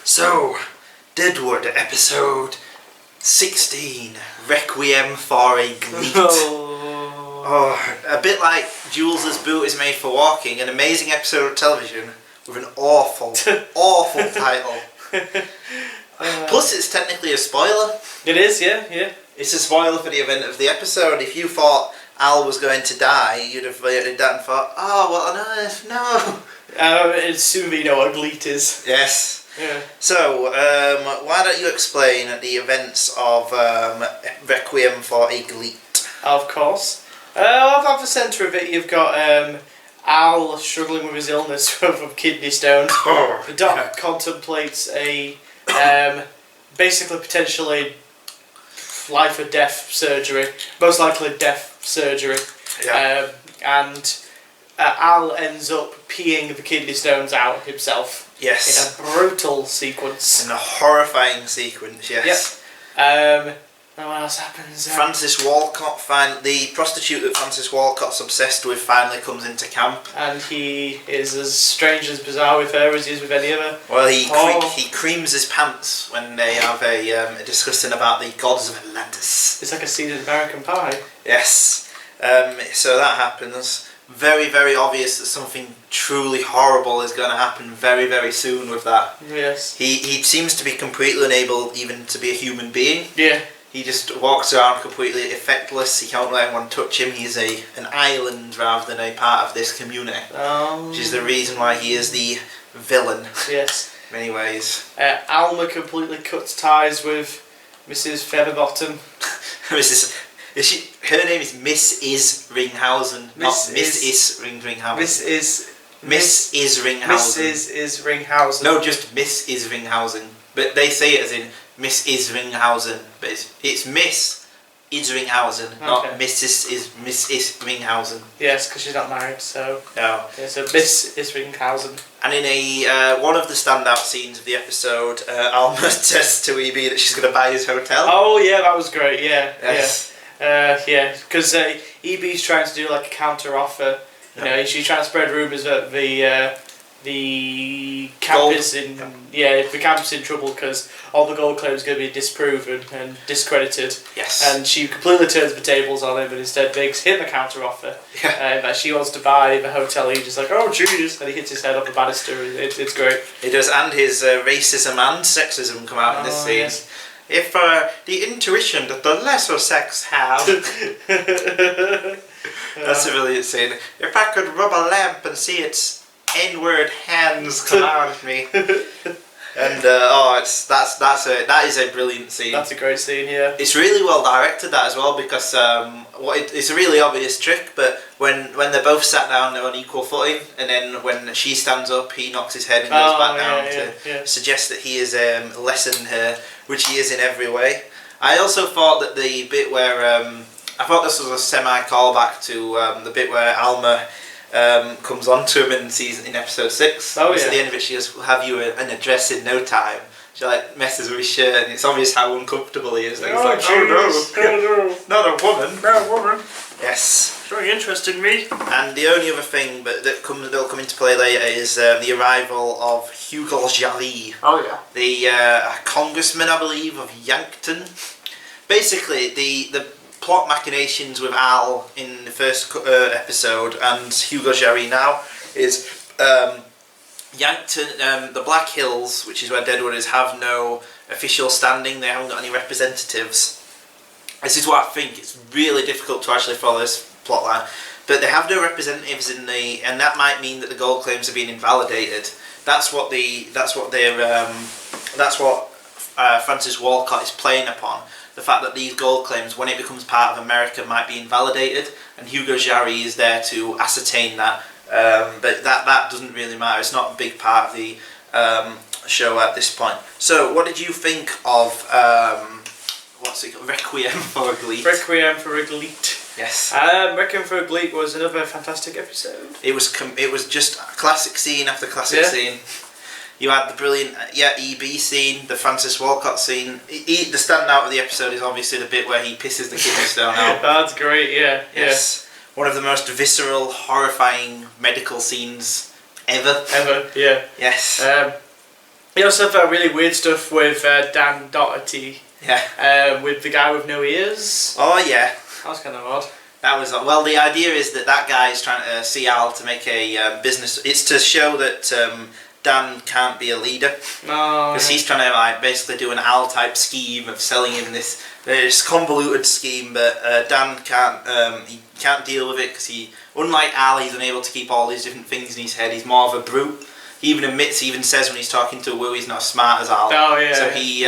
So, Deadwood, episode 16, Requiem For A Gleet. Oh, a bit like Jules' Boot is Made For Walking, an amazing episode of television with an awful, awful title. Plus, it's technically a spoiler. It is, yeah. It's a spoiler for the event of the episode. If you thought Al was going to die, you'd have rated that and thought, oh, what on earth? No. It's soon you know what Gleet is. Yes. Yeah. So, why don't you explain the events of Requiem For A Gleet? Of course. At the centre of it, you've got Al struggling with his illness from kidney stones. The doc contemplates a basically potentially life or death surgery, most likely death surgery, and Al ends up peeing the kidney stones out himself. Yes. In a brutal sequence. In a horrifying sequence, yes. Yep. What else happens? Francis Walcott, the prostitute that Francis Walcott's obsessed with, finally comes into camp. And he is as strange and bizarre with her as he is with any other. Well, he creams his pants when they have a discussion about the gods of Atlantis. It's like a scene in American Pie. Yes. So that happens. Very, very obvious that something truly horrible is going to happen very, very soon with that. Yes. He seems to be completely unable even to be a human being. Yeah. He just walks around completely effectless. He can't let anyone touch him. He's an island rather than a part of this community. Which is the reason why he is the villain. Yes. In many ways. Alma completely cuts ties with Mrs. Featherbottom. Her name is Mrs. Ringhausen, not Mrs. Ringhausen. Mrs. Ringhausen. No, just Mrs. Ringhausen. But they say it as in Mrs. Ringhausen. But it's Miss is Ringhausen, not Mrs. Ringhausen. Yes, because she's not married, so. No. Yeah, so Miss is Ringhausen. And in one of the standout scenes of the episode, Alma says to EB that she's going to buy his hotel. Oh yeah, that was great. Yeah. Yes. Because EB's trying to do like a counter offer. You know, she's trying to spread rumours that the camp is in trouble because all the gold claims are going to be disproven and discredited. Yes. And she completely turns the tables on him and instead makes him a counter offer. Yeah. That she wants to buy the hotel. He's just like, oh jeez, and he hits his head on the banister. It's great. He does, and his racism and sexism come out in this scene. Yes. If the intuition that the lesser sex have. That's a brilliant scene. If I could rub a lamp and see its N-word hands come out of me. And that is a brilliant scene. That's a great scene, yeah. It's really well directed, that as well, because it's a really obvious trick, but when they're both sat down, they're on equal footing, and then when she stands up, he knocks his head and goes back down to suggest that he is less than her, which he is in every way. I also thought that the bit where I thought this was a semi-callback to the bit where Alma comes on to him in episode 6. At the end of it, she goes, "We'll have you an address in no time." She like messes with his shirt, and it's obvious how uncomfortable he is. And he's like, "Oh no, not a woman, no woman." Yes. Very interesting, me. And the only other thing that'll come into play later is the arrival of Hugo Jarry. Oh yeah. The congressman, I believe, of Yankton. Basically, the plot machinations with Al in the first episode and Hugo Jarry now is Yankton, the Black Hills, which is where Deadwood is, have no official standing. They haven't got any representatives. This is why I think it's really difficult to actually follow this plotline. But they have no representatives and that might mean that the gold claims are being invalidated. That's what Francis Walcott is playing upon. The fact that these gold claims, when it becomes part of America, might be invalidated, and Hugo Jarry is there to ascertain that. But that doesn't really matter. It's not a big part of the show at this point. So, what did you think of Requiem For A Gleet? Requiem For A Gleet. Yes. Requiem For A Gleet was another fantastic episode. It was just classic scene after classic scene. You had the brilliant EB scene, the Francis Walcott scene. The standout of the episode is obviously the bit where he pisses the kidney stone out. That's great, yeah. Yes. One of the most visceral, horrifying medical scenes ever. Ever, yeah. Yes. He also felt really weird stuff with Dan Doherty. Yeah. With the guy with no ears. Oh yeah. That was kind of odd. That was well. The idea is that guy is trying to see Al to make a business. It's to show that Dan can't be a leader because he's trying to like basically do an Al type scheme of selling him this convoluted scheme, but Dan can't. He can't deal with it because he, unlike Al, he's unable to keep all these different things in his head. He's more of a brute. He even admits, he even says when he's talking to Will, he's not as smart as Al. Oh yeah. So he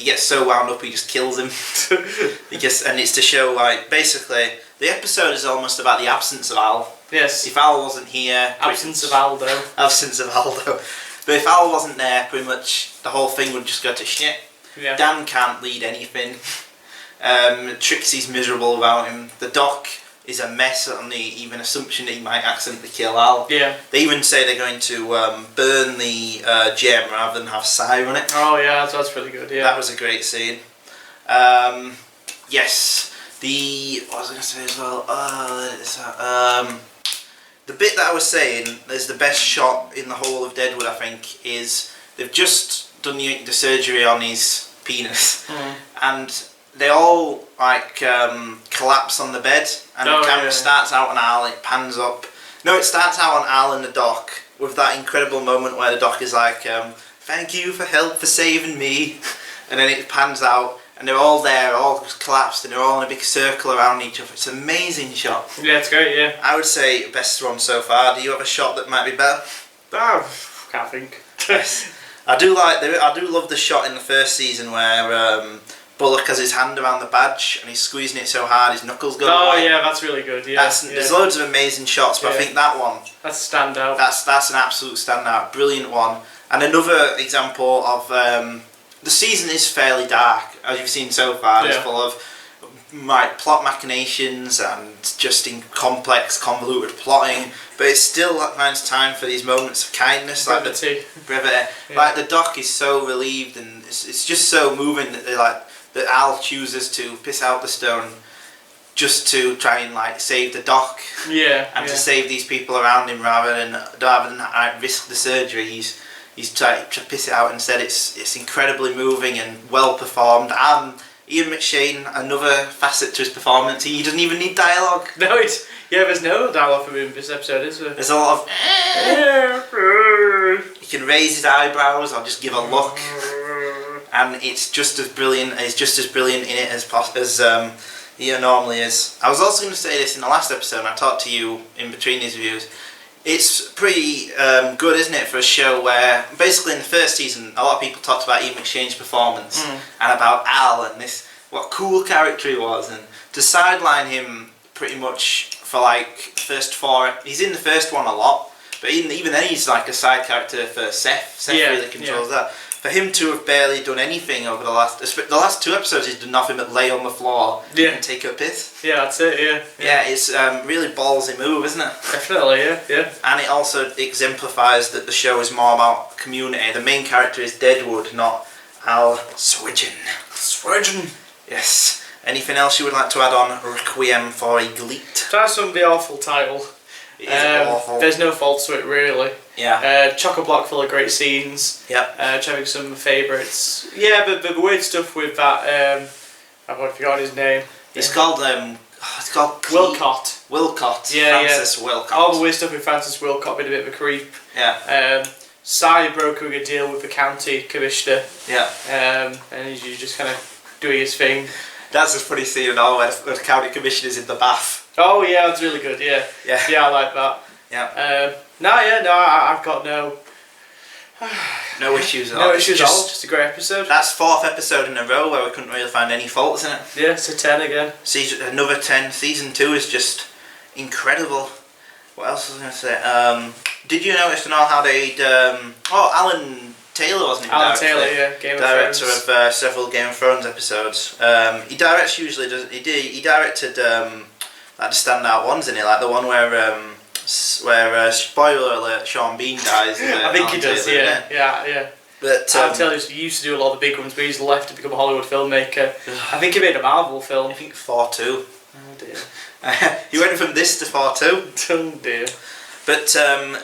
gets so wound up he just kills him. And it's to show like basically the episode is almost about the absence of Al. Yes. If Al wasn't here, absence of Aldo. Absence of Aldo. But if Al wasn't there, pretty much the whole thing would just go to shit. Yeah. Dan can't lead anything. Trixie's miserable about him. The Doc is a mess on the even assumption that he might accidentally kill Al. Yeah. They even say they're going to burn the gem rather than have Sai on it. Oh yeah, that's really good. Yeah. That was a great scene. Yes. What was I going to say as well? The bit that I was saying is the best shot in the whole of Deadwood. I think is they've just done the surgery on his penis, and they all like collapse on the bed, and the camera starts out on Al, it pans up. No, it starts out on Al and the Doc with that incredible moment where the Doc is like, "Thank you for saving me," and then it pans out, and they're all there, all collapsed, and they're all in a big circle around each other. It's an amazing shot. Yeah, it's great. Yeah. I would say best one so far. Do you have a shot that might be better? Can't think. Yes. I do love the shot in the first season where Bullock has his hand around the badge and he's squeezing it so hard his knuckles go white. Yeah, that's really good. Yeah, There's loads of amazing shots, but I think that one, that's a standout. That's an absolute standout, brilliant one. And another example of the season is fairly dark, as you've seen so far. It's full of plot machinations and just in complex, convoluted plotting, but it still finds time for these moments of kindness, brevity. Like the Doc is so relieved, and it's just so moving that that Al chooses to piss out the stone just to try and save the Doc, to save these people around him rather than risk the surgery. He's trying to piss it out instead. It's incredibly moving and well performed. And Ian McShane, another facet to his performance. He doesn't even need dialogue. No, there's no dialogue from him in this episode, is there? There's a lot of. He can raise his eyebrows or just give a look, and it's just as brilliant. He's just as brilliant in it as he normally is. I was also going to say this in the last episode, and I talked to you in between these reviews. It's pretty good, isn't it, for a show where basically in the first season a lot of people talked about Ian McShane's performance and about Al and what cool character he was, and to sideline him pretty much for first four. He's in the first one a lot, but even then he's like a side character for Seth. Seth really controls that. For him to have barely done anything over the last two episodes, he's done nothing but lay on the floor and take a piss. Yeah, that's it. Yeah, it's really ballsy move, isn't it? Definitely, yeah. And it also exemplifies that the show is more about community. The main character is Deadwood, not Al Swidgen. Yes. Anything else you would like to add on Requiem For A Gleet? That's the awful title. It is awful. There's no fault to it, really. Yeah. Chock-a-block full of great scenes. Yep. Having some favourites. Yeah, but the weird stuff with that. I've forgotten his name. It's called Wilcott. Wilcott. Yeah, Francis Wilcott. All the weird stuff with Francis Wilcott being a bit of a creep. Yeah. Cy brokering a deal with the county commissioner. Yeah. And he's just kind of doing his thing. That's a funny scene and all where the county commissioner's in the bath. Oh yeah, that's really good. Yeah, I like that. Yeah. I've got no issues at all. No issues at all. Just a great episode. That's fourth episode in a row where we couldn't really find any faults in it. Yeah, it's a 10 again. Another 10. Season 2 is just incredible. What else was I going to say? Did you notice and all how they'd Alan Taylor wasn't he? Alan Taylor, yeah, director of several Game of Thrones episodes. He directs usually. He directed the standout ones in it, like the one where spoiler alert, Sean Bean dies. I think he does. Taylor, yeah. But Alan Taylor used to do a lot of the big ones, but he's left to become a Hollywood filmmaker. I think he made a Marvel film. I think 4-2. Oh dear. He went from this to 4-2. Oh dear. But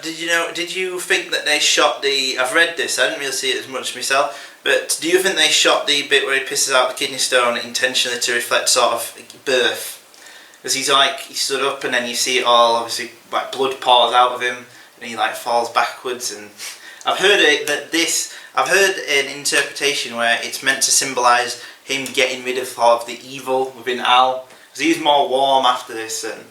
did you think that they shot the... I've read this, I didn't really see it as much myself, but do you think they shot the bit where he pisses out the kidney stone intentionally to reflect sort of birth? Because he stood up and then you see it all, obviously, like blood pours out of him and he like falls backwards. And I've heard an interpretation where it's meant to symbolise him getting rid of sort of the evil within Al. Because he's more warm after this, and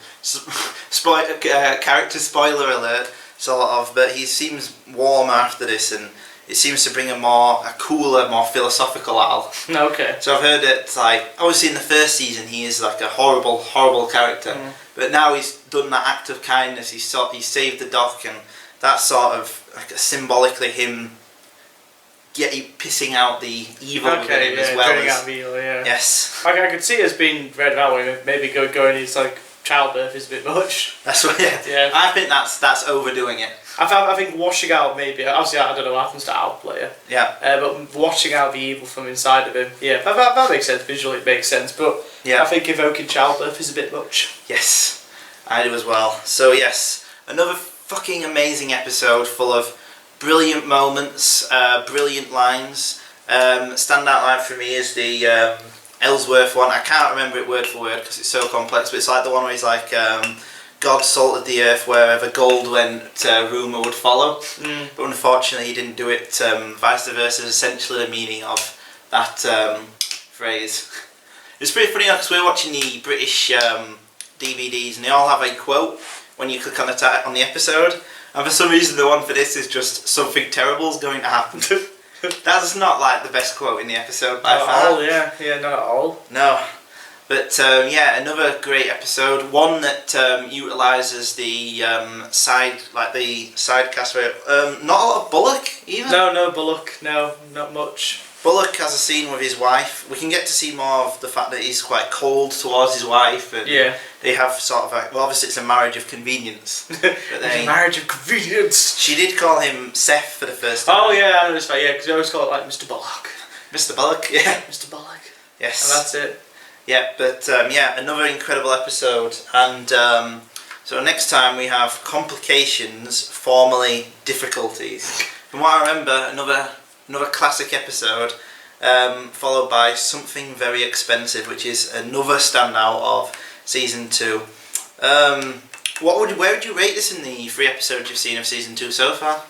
character spoiler alert, sort of, but he seems warmer after this, and it seems to bring a cooler, more philosophical Al. Okay. So I've heard that, like, obviously in the first season he is like a horrible, horrible character, but now he's done that act of kindness, he saved the doc, and that's sort of like symbolically him pissing out the evil within him as well as... out the evil, yeah. Yes. I could see it as being read that way, maybe going it's like childbirth is a bit much. That's what, yeah. I think that's overdoing it. I think washing out maybe, obviously I don't know what happens to Al later. Yeah. But washing out the evil from inside of him, yeah, that makes sense, visually it makes sense, but yeah. I think evoking childbirth is a bit much. Yes, I do as well. So yes, another fucking amazing episode full of brilliant moments, brilliant lines. Standout line for me is the Ellsworth one. I can't remember it word for word because it's so complex, but it's like the one where he's like, God salted the earth wherever gold went, rumour would follow. But unfortunately he didn't do it. Vice versa is essentially the meaning of that phrase. It's pretty funny because we're watching the British DVDs and they all have a quote when you click on the episode. And for some reason the one for this is just something terrible is going to happen. That's not like the best quote in the episode by far. Not at all, yeah, not at all. No. But yeah, another great episode. One that utilises the side cast. Not a lot of Bullock either. No Bullock. No, not much. Bullock has a scene with his wife. We can get to see more of the fact that he's quite cold towards his wife, and they have sort of well, obviously it's a marriage of convenience. But It's a marriage of convenience. She did call him Seth for the first time. Oh yeah, I noticed that. Yeah, because I always call it like Mr. Bullock. Mr. Bullock, yeah. Mr. Bullock. Yes. And that's it. Yeah, but yeah, another incredible episode, and so next time we have complications, formerly difficulties. From what I remember, another classic episode, followed by something very expensive, which is another standout of season 2. Where would you rate this in the 3 episodes you've seen of season 2 so far?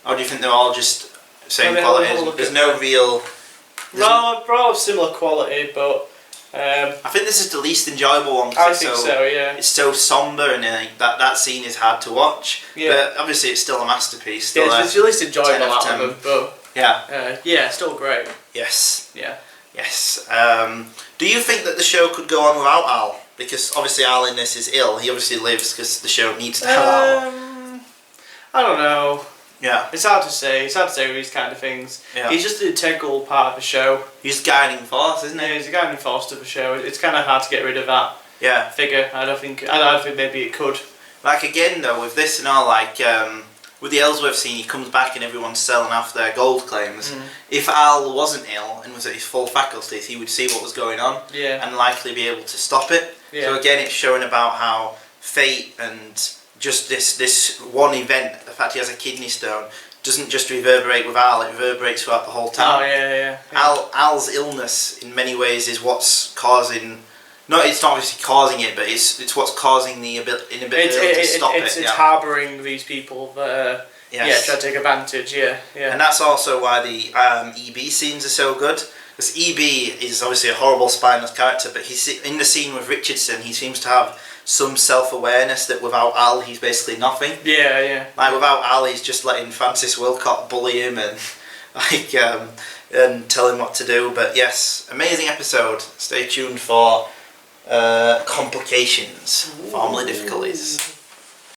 Or do you think they're all just same quality? There's no real... No, probably similar quality, but... I think this is the least enjoyable one. I think so, yeah. It's so sombre and that scene is hard to watch. Yeah. But obviously it's still a masterpiece. Still it's the least enjoyable out of them, but... Yeah. Still great. Yes. Yeah. Yes. Do you think that the show could go on without Al? Because obviously Al in this is ill. He obviously lives because the show needs to have Al. I don't know. Yeah. It's hard to say. It's hard to say with these kind of things. Yeah. He's just an integral part of the show. He's a guiding force, isn't he? Yeah, he's a guiding force of the show. It's kind of hard to get rid of that figure. I don't think maybe it could. Like again though, with this and all, like with the Ellsworth scene, he comes back and everyone's selling off their gold claims. If Al wasn't ill and was at his full faculties, he would see what was going on and likely be able to stop it. So again, it's showing about how fate and just this one event, the fact he has a kidney stone, doesn't just reverberate with Al, it reverberates throughout the whole town. Oh, yeah. Al's illness, in many ways, is what's causing... No, it's not obviously causing it, but it's what's causing the inability to stop it. It's harbouring these people that try to take advantage, And that's also why the EB scenes are so good. Because EB is obviously a horrible spineless character, but he's in the scene with Richardson, he seems to have some self-awareness that without Al he's basically nothing. Yeah. Like without Al he's just letting Francis Wilcott bully him and like and tell him what to do. But yes, amazing episode. Stay tuned for complications, formerly difficulties.